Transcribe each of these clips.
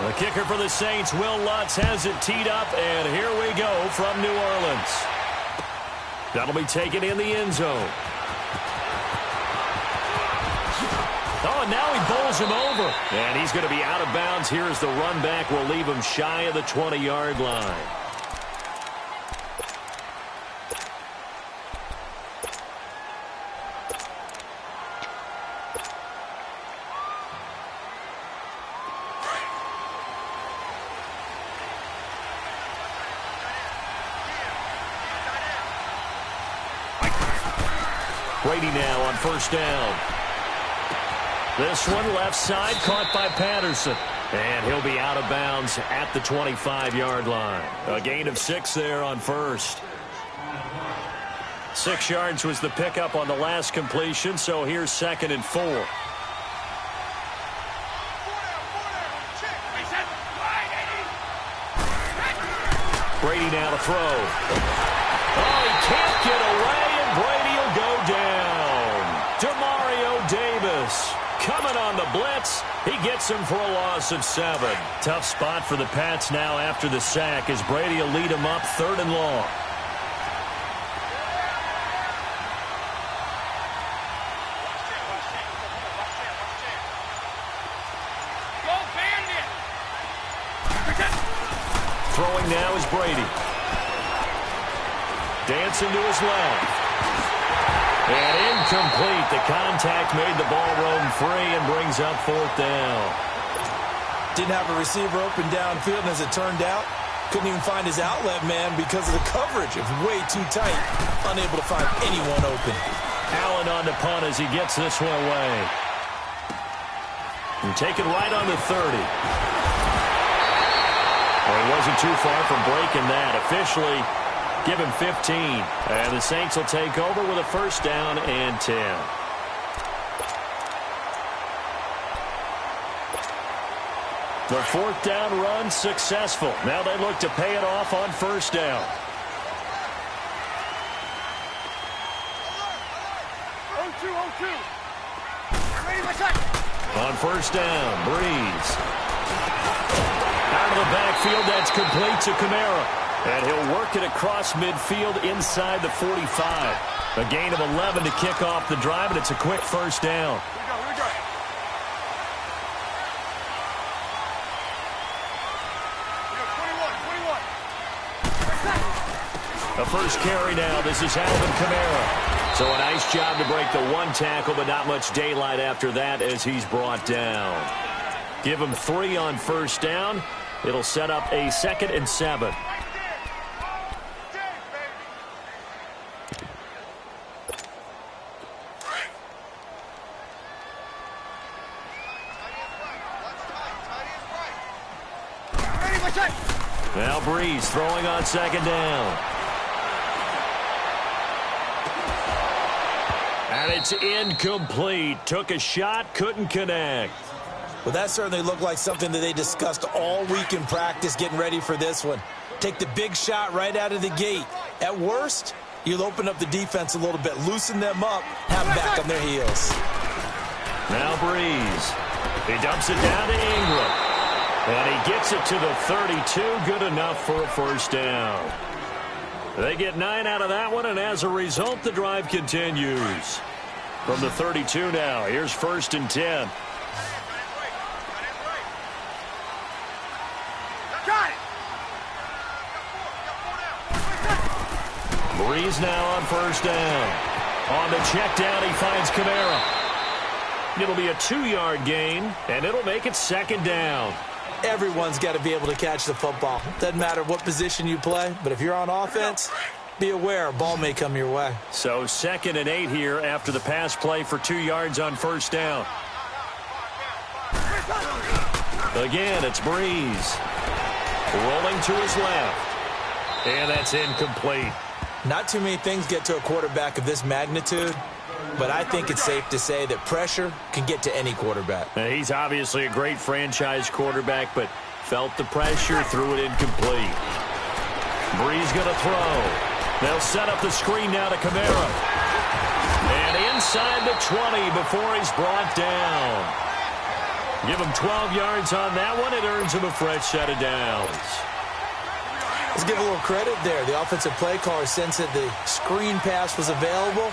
The kicker for the Saints, Will Lutz, has it teed up, and here we go from New Orleans. That'll be taken in the end zone. Oh, and now he bowls him over. And he's going to be out of bounds here as the run back will leave him shy of the 20-yard line. Brady now on first down. This one left side caught by Patterson. And he'll be out of bounds at the 25-yard line. A gain of 6 there on first. 6 yards was the pickup on the last completion, so here's 2nd and 4. Brady now to throw. Oh, he can't get away, and Brady will go down. Demario Davis coming on the blitz. He gets him for a loss of 7. Tough spot for the Pats now after the sack as Brady will lead him up 3rd and long. Throwing now is Brady. Dancing to his left. And incomplete. The contact made the ball roam free and brings up 4th down. Didn't have a receiver open downfield, and as it turned out, couldn't even find his outlet man because of the coverage. It was way too tight. Unable to find anyone open. Allen on the punt as he gets this one away. And taken right on the 30. Well, he wasn't too far from breaking that. Officially, give him 15. And the Saints will take over with a 1st down and 10. The 4th down run successful. Now they look to pay it off on 1st down. On 1st down, Breeze. Out of the backfield, that's complete to Kamara. And he'll work it across midfield inside the 45. A gain of 11 to kick off the drive, and it's a quick 1st down. Here we go. A first carry now. This is Alvin Kamara. So a nice job to break the 1 tackle, but not much daylight after that as he's brought down. Give him 3 on 1st down. It'll set up a 2nd and 7. Now Breeze throwing on 2nd down. And it's incomplete. Took a shot, couldn't connect. Well, that certainly looked like something that they discussed all week in practice getting ready for this one. Take the big shot right out of the gate. At worst, you'll open up the defense a little bit, loosen them up, have them back on their heels. Now Breeze. He dumps it down to Ingram. And he gets it to the 32. Good enough for a 1st down. They get 9 out of that one, and as a result, the drive continues. From the 32 now, here's 1st and 10. Breeze now on 1st down. On the check down, he finds Kamara. It'll be a 2-yard gain, and it'll make it 2nd down. Everyone's got to be able to catch the football. Doesn't matter what position you play, but if you're on offense, be aware a ball may come your way. So 2nd and 8 here after the pass play for 2 yards on 1st down. Again, it's Breeze. Rolling to his left. And that's incomplete. Not too many things get to a quarterback of this magnitude, but I think it's safe to say that pressure can get to any quarterback. Now, he's obviously a great franchise quarterback, but felt the pressure, threw it incomplete. Breeze going to throw. They'll set up the screen now to Kamara. And inside the 20 before he's brought down. Give him 12 yards on that one. It earns him a fresh set of downs. Let's give a little credit there. The offensive play caller sensed that the screen pass was available.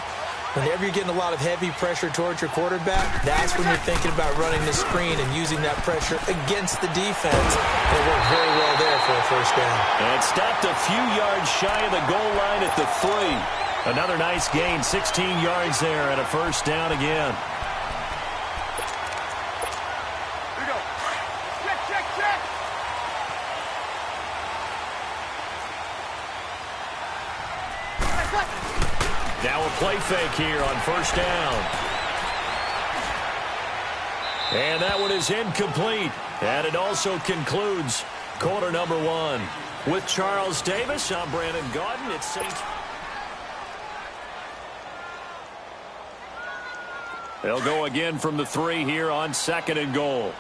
Whenever you're getting a lot of heavy pressure towards your quarterback, that's when you're thinking about running the screen and using that pressure against the defense. It worked very well there for a first down. And stopped a few yards shy of the goal line at the 3. Another nice gain, 16 yards there and a first down again. Now a play fake here on first down. And that one is incomplete. And it also concludes quarter number 1. With Charles Davis, I'm Brandon Gaudin. It's Saints. They'll go again from the 3 here on 2nd and goal.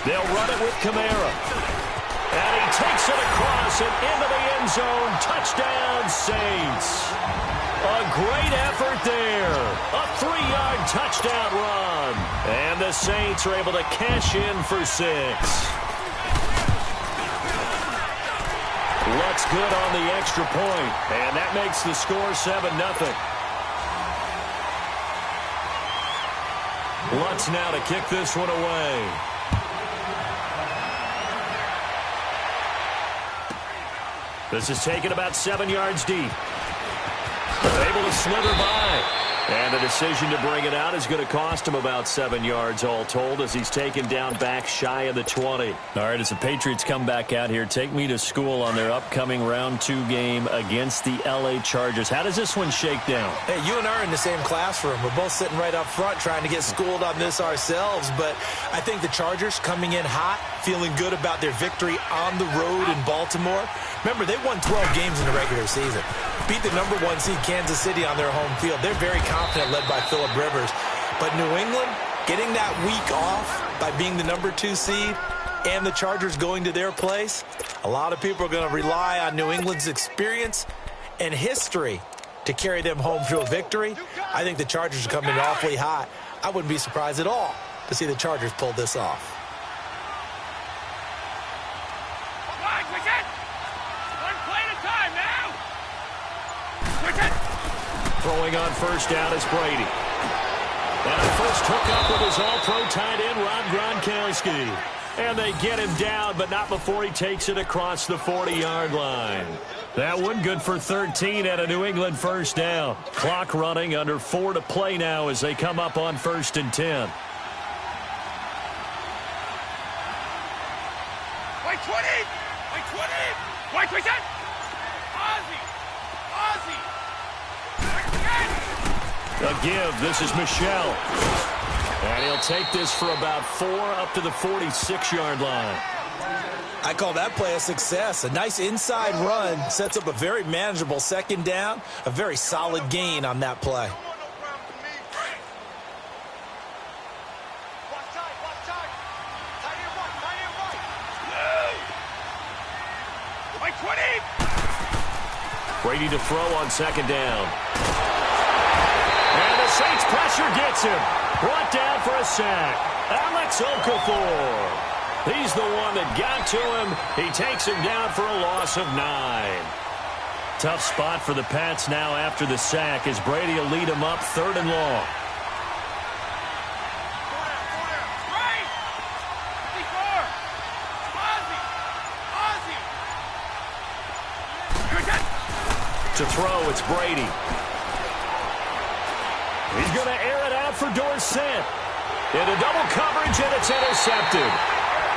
They'll run it with Kamara. And he takes it across and into the end zone. Touchdown, Saints. A great effort there. A 3-yard touchdown run. And the Saints are able to cash in for 6. Looks good on the extra point. And that makes the score 7-0. Lutz now to kick this one away. This is taken about 7 yards deep. Able to slither by. And the decision to bring it out is going to cost him about 7 yards all told as he's taken down back shy of the 20. All right, as the Patriots come back out here, take me to school on their upcoming round 2 game against the L.A. Chargers. How does this one shake down? Hey, you and I are in the same classroom. We're both sitting right up front trying to get schooled on this ourselves. But I think the Chargers coming in hot, feeling good about their victory on the road in Baltimore. Remember, they won 12 games in the regular season. Beat the number 1 seed Kansas City on their home field. They're very confident, led by Phillip Rivers. But New England, getting that week off by being the number 2 seed and the Chargers going to their place, a lot of people are going to rely on New England's experience and history to carry them home to a victory. I think the Chargers are coming in awfully hot. I wouldn't be surprised at all to see the Chargers pull this off. Throwing on first down is Brady. And a first hookup with his all-pro tight end, Rob Gronkowski. And they get him down, but not before he takes it across the 40-yard line. That one good for 13 and a New England first down. Clock running, under 4 to play now as they come up on 1st and 10. Wait, 20! Wait, 20! Wait, wait, Ozzie! A give. This is Michelle. And he'll take this for about 4 up to the 46-yard line. I call that play a success. A nice inside run sets up a very manageable 2nd down. A very solid gain on that play. Brady to throw on 2nd down. And the Saints pressure gets him. Brought down for a sack. Alex Okafor. He's the one that got to him. He takes him down for a loss of 9. Tough spot for the Pats now after the sack as Brady will lead him up 3rd and long. To throw, it's Brady. He's going to air it out for Dorsett. Into double coverage, and it's intercepted.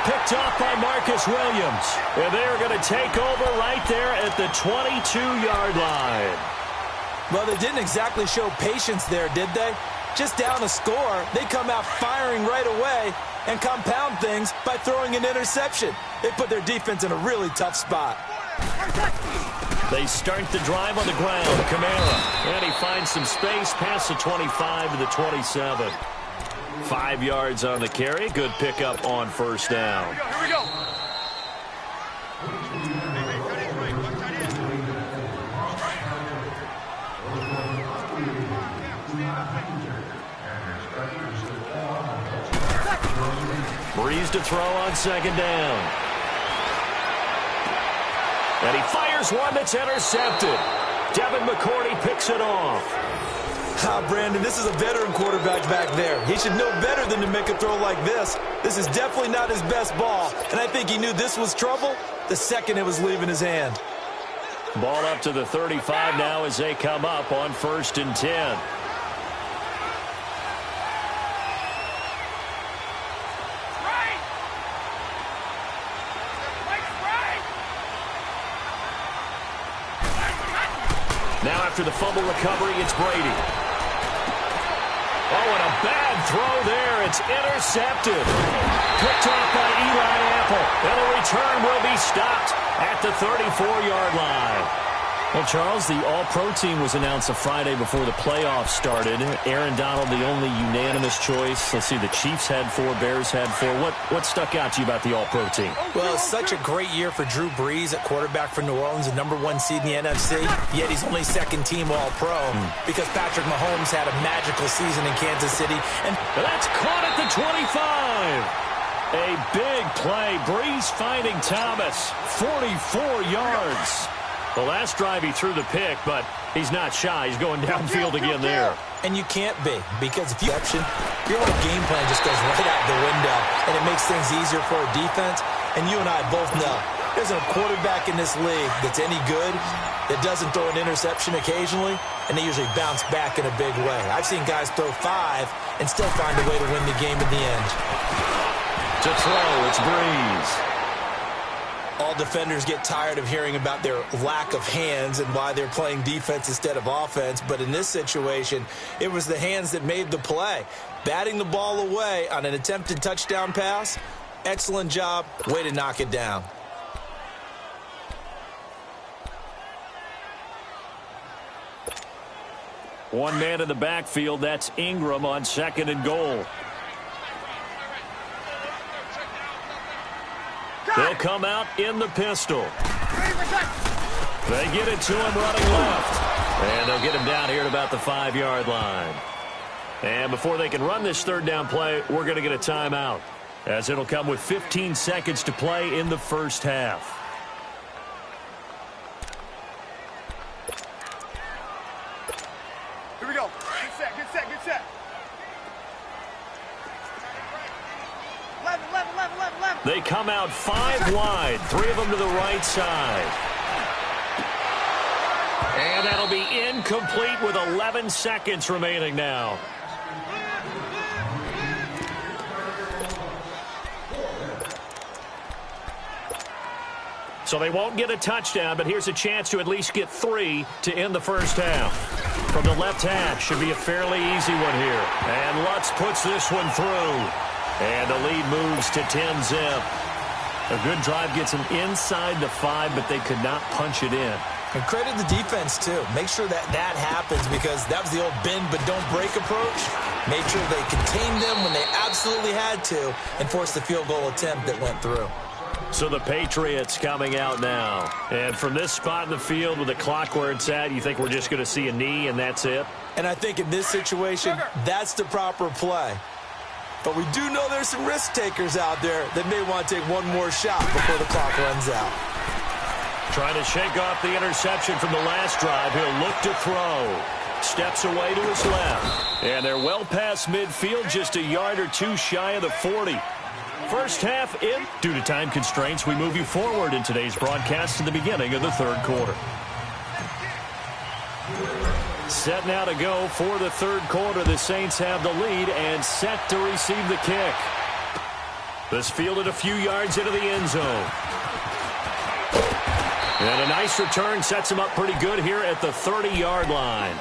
Picked off by Marcus Williams. And they're going to take over right there at the 22-yard line. Well, they didn't exactly show patience there, did they? Just down a score, they come out firing right away and compound things by throwing an interception. They put their defense in a really tough spot. They start the drive on the ground. Kamara. And he finds some space past the 25 to the 27. 5 yards on the carry. Good pickup on first down. Here we go. tries to throw on second down. And he fires one that's intercepted. Devin McCourty picks it off. Brandon, this is a veteran quarterback back there. He should know better than to make a throw like this. This is definitely not his best ball, and I think he knew this was trouble the second it was leaving his hand. Ball up to the 35 now as they come up on 1st and 10. Now after the fumble recovery, it's Brady. Oh, and a bad throw there. It's intercepted. Picked off by Eli Apple. And the return will be stopped at the 34-yard line. Well, Charles, the All-Pro team was announced a Friday before the playoffs started. Aaron Donald, the only unanimous choice. Let's see, the Chiefs had 4, Bears had 4. What stuck out to you about the All-Pro team? Well, it's such a great year for Drew Brees at quarterback for New Orleans, the #1 seed in the NFC, yet he's only second-team All-Pro because Patrick Mahomes had a magical season in Kansas City. And that's caught at the 25. A big play. Brees finding Thomas. 44 yards. The last drive he threw the pick, but he's not shy. He's going downfield again there. And you can't be, because if you your whole game plan just goes right out the window, and it makes things easier for a defense. And you and I both know there's a quarterback in this league that's any good that doesn't throw an interception occasionally, and they usually bounce back in a big way. I've seen guys throw 5 and still find a way to win the game in the end. To throw, it's Brees. All defenders get tired of hearing about their lack of hands and why they're playing defense instead of offense. But in this situation, it was the hands that made the play. Batting the ball away on an attempted touchdown pass, excellent job. Way to knock it down. One man in the backfield. That's Ingram on 2nd and goal. They'll come out in the pistol. They get it to him running left. And they'll get him down here at about the 5-yard line. And before they can run this 3rd down play, we're going to get a timeout, as it'll come with 15 seconds to play in the first half. Here we go. Good set, good set, good set. 11. They come out 5 wide, 3 of them to the right side. And that'll be incomplete with 11 seconds remaining now. So they won't get a touchdown, but here's a chance to at least get 3 to end the first half. From the left hash, should be a fairly easy one here. And Lutz puts this one through. And the lead moves to 10-zip. A good drive gets them inside the 5, but they could not punch it in. And credit the defense, too. Make sure that happens, because that was the old bend but don't break approach. Made sure they contained them when they absolutely had to and forced the field goal attempt that went through. So the Patriots coming out now. And from this spot in the field with the clock where it's at, you think we're just going to see a knee and that's it? And I think in this situation, that's the proper play. But we do know there's some risk takers out there that may want to take one more shot before the clock runs out. Trying to shake off the interception from the last drive. He'll look to throw. Steps away to his left. And they're well past midfield, just a yard or 2 shy of the 40. First half in. Due to time constraints, we move you forward in today's broadcast to the beginning of the 3rd quarter. Set now to go for the 3rd quarter. The Saints have the lead and set to receive the kick. This fielded a few yards into the end zone. And a nice return sets him up pretty good here at the 30-yard line.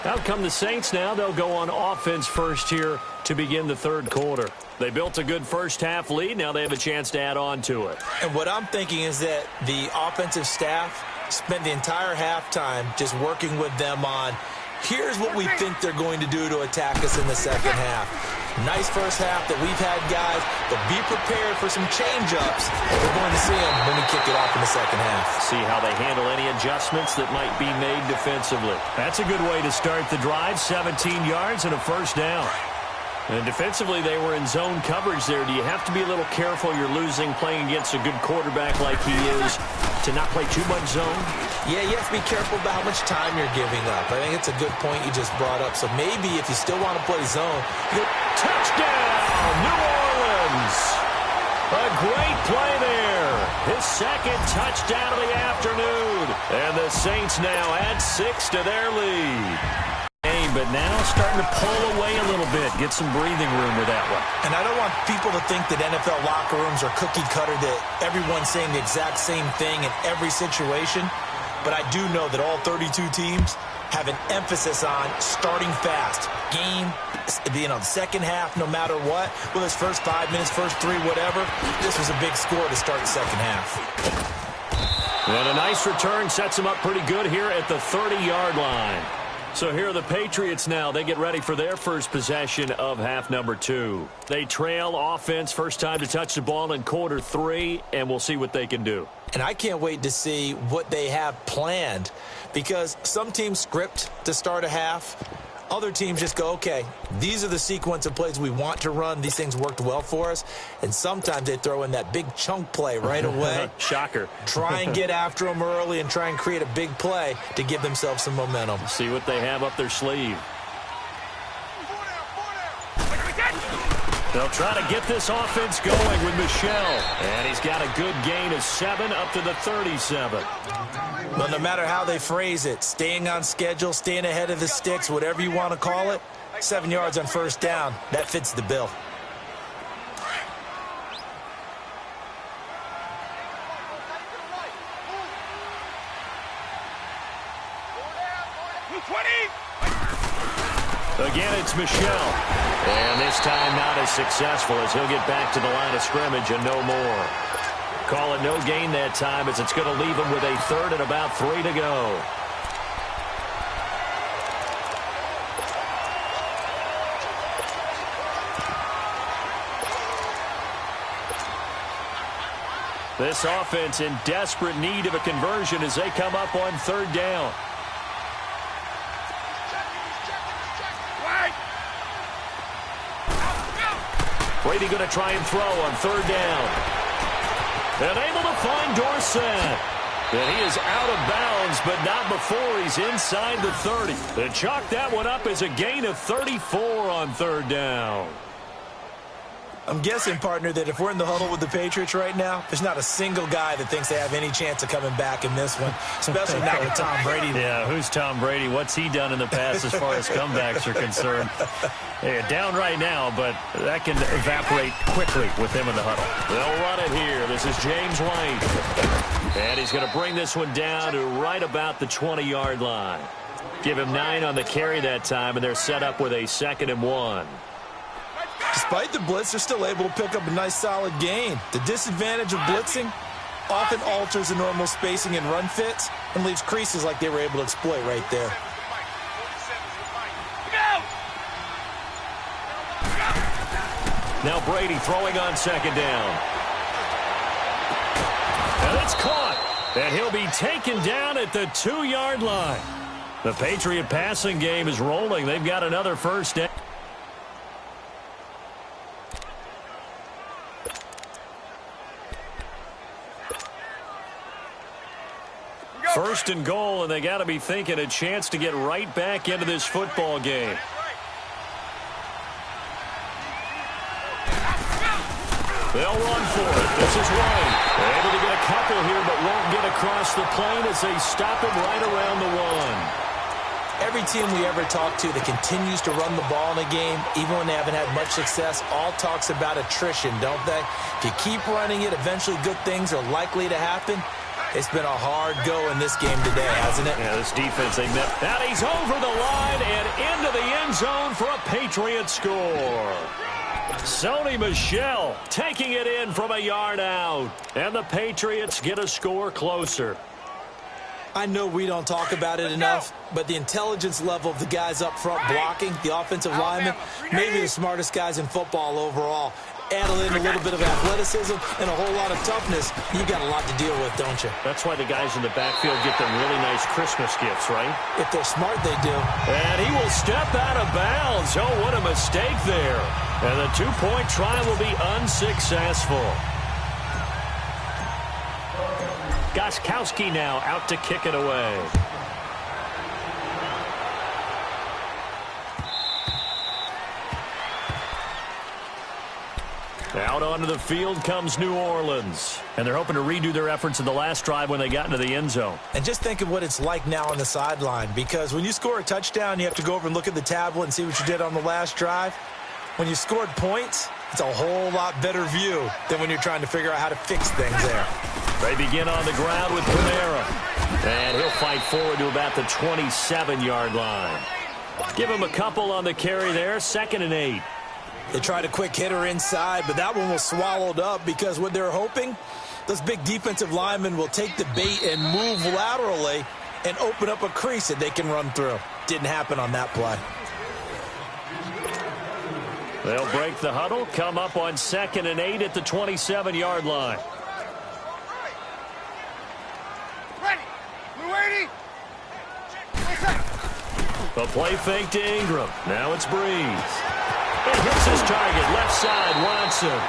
Out come the Saints now. They'll go on offense first here to begin the 3rd quarter. They built a good first half lead. Now they have a chance to add on to it. And what I'm thinking is that the offensive staff spent the entire halftime just working with them on, here's what we think they're going to do to attack us in the second half. Nice first half that we've had, guys, but be prepared for some change-ups. We're going to see them when we kick it off in the second half. See how they handle any adjustments that might be made defensively. That's a good way to start the drive. 17 yards and a first down. And defensively, they were in zone coverage there. Do you have to be a little careful? You're losing playing against a good quarterback like he is to not play too much zone? Yeah, you have to be careful about how much time you're giving up. I think it's a good point you just brought up. So maybe if you still want to play zone, touchdown, New Orleans! A great play there. His second touchdown of the afternoon. And the Saints now add 6 to their lead. But now starting to pull away a little bit, get some breathing room with that one. And I don't want people to think that NFL locker rooms are cookie cutter, that everyone's saying the exact same thing in every situation. But I do know that all 32 teams have an emphasis on starting fast. Game, the second half, no matter what. Well, this first 5 minutes, first 3, whatever. This was a big score to start the second half. And a nice return sets them up pretty good here at the 30-yard line. So here are the Patriots now. They get ready for their first possession of half number 2. They trail offense, first time to touch the ball in quarter 3, and we'll see what they can do. And I can't wait to see what they have planned, because some teams script to start a half. Other teams just go, okay, these are the sequence of plays we want to run. These things worked well for us. And sometimes they throw in that big chunk play right away. Shocker. Try and get after them early and try and create a big play to give themselves some momentum. See what they have up their sleeve. They'll try to get this offense going with Michel. And he's got a good gain of 7 up to the 37. Well, no matter how they phrase it, staying on schedule, staying ahead of the sticks, whatever you want to call it, 7 yards on first down, that fits the bill. Again, it's Michel. And this time not as successful as he'll get back to the line of scrimmage and no more. Call it no gain that time as it's going to leave him with a third and about 3 to go. This offense in desperate need of a conversion as they come up on third down. Brady going to try and throw on third down. And able to find Dorsett. And he is out of bounds, but not before he's inside the 30. They chalk that one up as a gain of 34 on third down. I'm guessing, partner, that if we're in the huddle with the Patriots right now, there's not a single guy that thinks they have any chance of coming back in this one, especially not with Tom Brady. Yeah, who's Tom Brady? What's he done in the past as far as comebacks are concerned? They're down right now, but that can evaporate quickly with him in the huddle. They'll run it here. This is James White. And he's going to bring this one down to right about the 20-yard line. Give him 9 on the carry that time, and they're set up with a 2nd and 1. Despite the blitz, they're still able to pick up a nice, solid gain. The disadvantage of blitzing often alters the normal spacing and run fits and leaves creases like they were able to exploit right there. Now Brady throwing on 2nd down. And it's caught. And he'll be taken down at the 2-yard line. The Patriot passing game is rolling. They've got another first down. First and goal, and they got to be thinking a chance to get right back into this football game. They'll run for it. This is White. They're able to get a couple here, but won't get across the plane as they stop him right around the 1. Every team we ever talk to that continues to run the ball in a game, even when they haven't had much success, all talks about attrition, don't they? If you keep running it, eventually good things are likely to happen. It's been a hard go in this game today, hasn't it? Yeah, this defense, they met. Now he's over the line and into the end zone for a Patriot score. Sony Michel taking it in from a yard out. And the Patriots get a score closer. I know we don't talk about it enough, but the intelligence level of the guys up front blocking, the offensive linemen, maybe the smartest guys in football overall. Add in a little bit of athleticism and a whole lot of toughness, you got a lot to deal with, don't you? That's why the guys in the backfield get them really nice Christmas gifts, right? If they're smart, they do. And he will step out of bounds. Oh, what a mistake there. And the two-point try will be unsuccessful. Gostkowski now out to kick it away. Out onto the field comes New Orleans. And they're hoping to redo their efforts in the last drive when they got into the end zone. And just think of what it's like now on the sideline, because when you score a touchdown, you have to go over and look at the tablet and see what you did on the last drive. When you scored points, it's a whole lot better view than when you're trying to figure out how to fix things there. They begin on the ground with Kamara. And he'll fight forward to about the 27-yard line. Give him a couple on the carry there, 2nd and 8. They tried a quick hitter inside, but that one was swallowed up because what they're hoping, those big defensive linemen will take the bait and move laterally and open up a crease that they can run through. Didn't happen on that play. They'll break the huddle, come up on 2nd and 8 at the 27-yard line. Ready. Blue 80. The play fake to Ingram. Now it's Breeze. It hits his target, left side, Watson.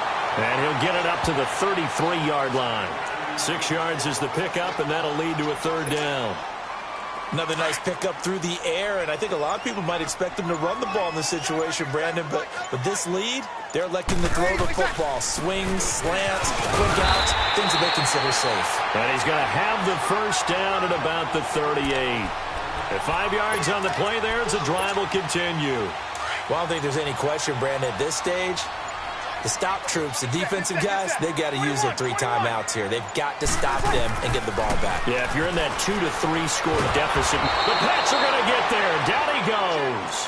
And he'll get it up to the 33-yard line. 6 yards is the pickup, and that'll lead to a 3rd down. Another nice pickup through the air, and I think a lot of people might expect them to run the ball in this situation, Brandon, but with this lead, they're electing to throw the football. Swings, slants, quick outs, things that they consider safe. And he's going to have the 1st down at about the 38. At 5 yards on the play there, as the drive will continue. Well, I don't think there's any question, Brandon, at this stage, the stop troops, the defensive guys, they've got to use their 3 timeouts here. They've got to stop them and get the ball back. Yeah, if you're in that 2 to 3 score deficit, the Pats are going to get there. Down he goes.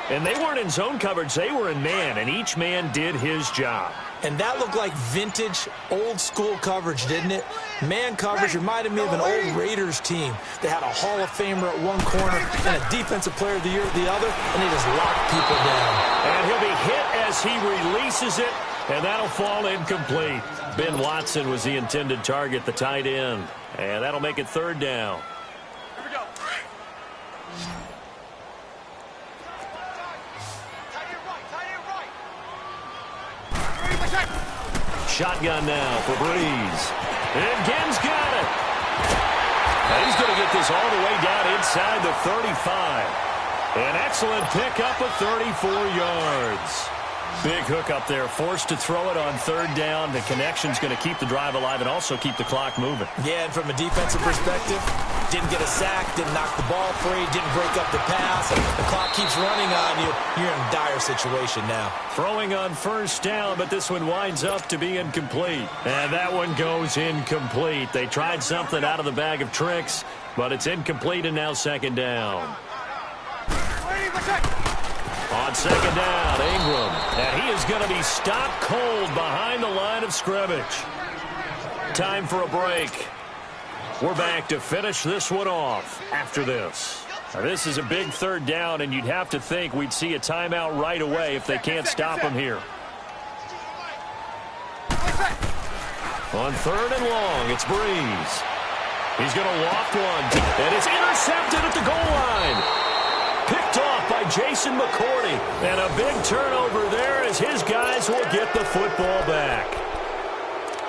And they weren't in zone coverage. They were in man, and each man did his job. And that looked like vintage, old-school coverage, didn't it? Man coverage reminded me of an old Raiders team that had a Hall of Famer at one corner and a Defensive Player of the Year at the other, and they just locked people down. And he'll be hit as he releases it, and that'll fall incomplete. Ben Watson was the intended target, the tight end. And that'll make it 3rd down. Here we go. Shotgun now for Breeze. And Ginn's got it. And he's going to get this all the way down inside the 35. An excellent pickup of 34 yards. Big hook up there, forced to throw it on 3rd down. The connection's going to keep the drive alive and also keep the clock moving. Yeah, and from a defensive perspective, didn't get a sack, didn't knock the ball free, didn't break up the pass. The clock keeps running on you. You're in a dire situation now. Throwing on 1st down, but this one winds up to be incomplete. And that one goes incomplete. They tried something out of the bag of tricks, but it's incomplete and now 2nd down. On 2nd down, Ingram. And he is going to be stopped cold behind the line of scrimmage. Time for a break. We're back to finish this one off after this. Now, this is a big 3rd down, and you'd have to think we'd see a timeout right away if they can't stop him here. On 3rd and long, it's Breeze. He's going to loft one, and it's intercepted at the goal line. Picked off by Jason McCourty. And a big turnover there as his guys will get the football back.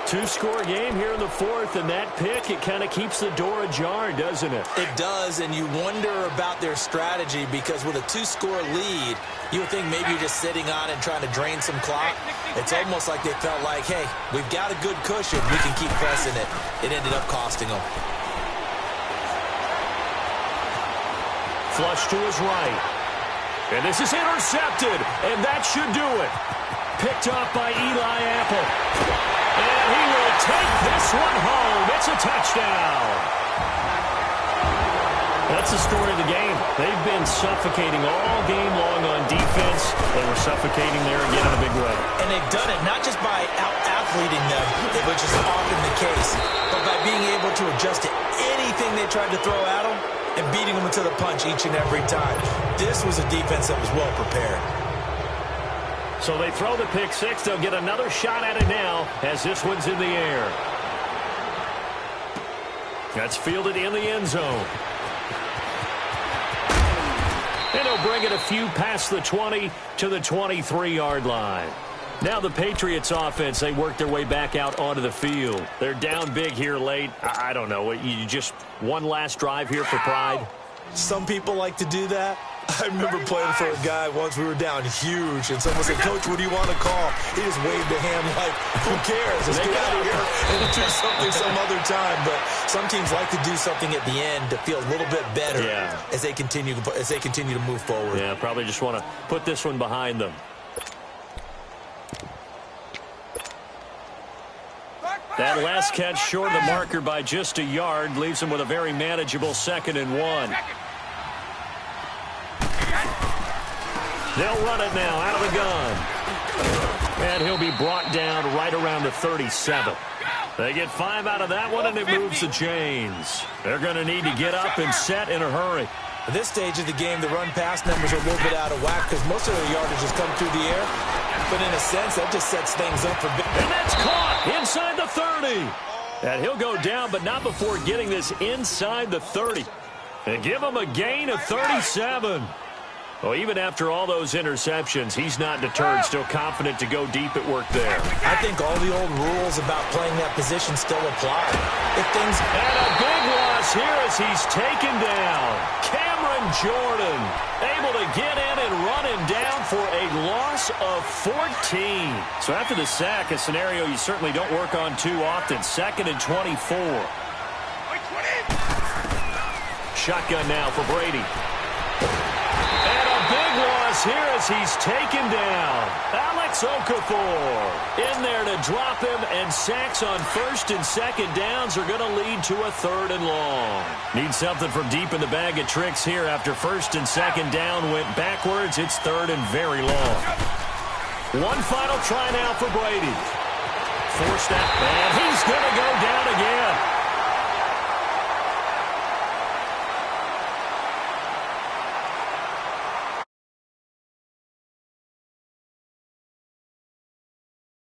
2-score game here in the 4th, and that pick, it kind of keeps the door ajar, doesn't it? It does, and you wonder about their strategy because with a 2-score lead, you would think maybe you're just sitting on it and trying to drain some clock. It's almost like they felt like, hey, we've got a good cushion. We can keep pressing it. It ended up costing them. Flush to his right. And this is intercepted, and that should do it. Picked up by Eli Apple. And he will take this one home. It's a touchdown. That's the story of the game. They've been suffocating all game long on defense. They were suffocating there again in a big way. And they've done it not just by out-athleting them, which is often the case, but by being able to adjust to anything they tried to throw at them and beating them to the punch each and every time. This was a defense that was well prepared. So they throw the pick six. They'll get another shot at it now as this one's in the air. That's fielded in the end zone. And he'll bring it a few past the 20 to the 23-yard line. Now the Patriots offense, they work their way back out onto the field. They're down big here late. I don't know. You just one last drive here for pride? Some people like to do that. I remember playing for a guy once. We were down huge, and someone said, "Coach, what do you want to call?" He just waved a hand like, "Who cares? Let's get out of here and do something some other time." But some teams like to do something at the end to feel a little bit better as they continue to move forward. Yeah, probably just want to put this one behind them. That last catch short of the marker by just a yard leaves him with a very manageable 2nd and 1. They'll run it now out of the gun. And he'll be brought down right around the 37. They get 5 out of that one, and it moves the chains. They're going to need to get up and set in a hurry. At this stage of the game, the run-pass numbers are a little bit out of whack because most of their yardage has come through the air. But in a sense, that just sets things up for big. And that's caught inside the 30. And he'll go down, but not before getting this inside the 30. And give him a gain of 37. Well, even after all those interceptions, he's not deterred, still confident to go deep at work there. I think all the old rules about playing that position still apply. And a big loss here as he's taken down. Cameron Jordan able to get in and run him down for a loss of 14. So after the sack, a scenario you certainly don't work on too often. 2nd and 24. Shotgun now for Brady. And a big loss here as he's taken down. Alex Okafor in there to drop him, and sacks on 1st and 2nd downs are going to lead to a 3rd and long. Need something from deep in the bag of tricks here after 1st and 2nd down went backwards. It's 3rd and very long. One final try now for Brady. Forced that, and he's going to go down again.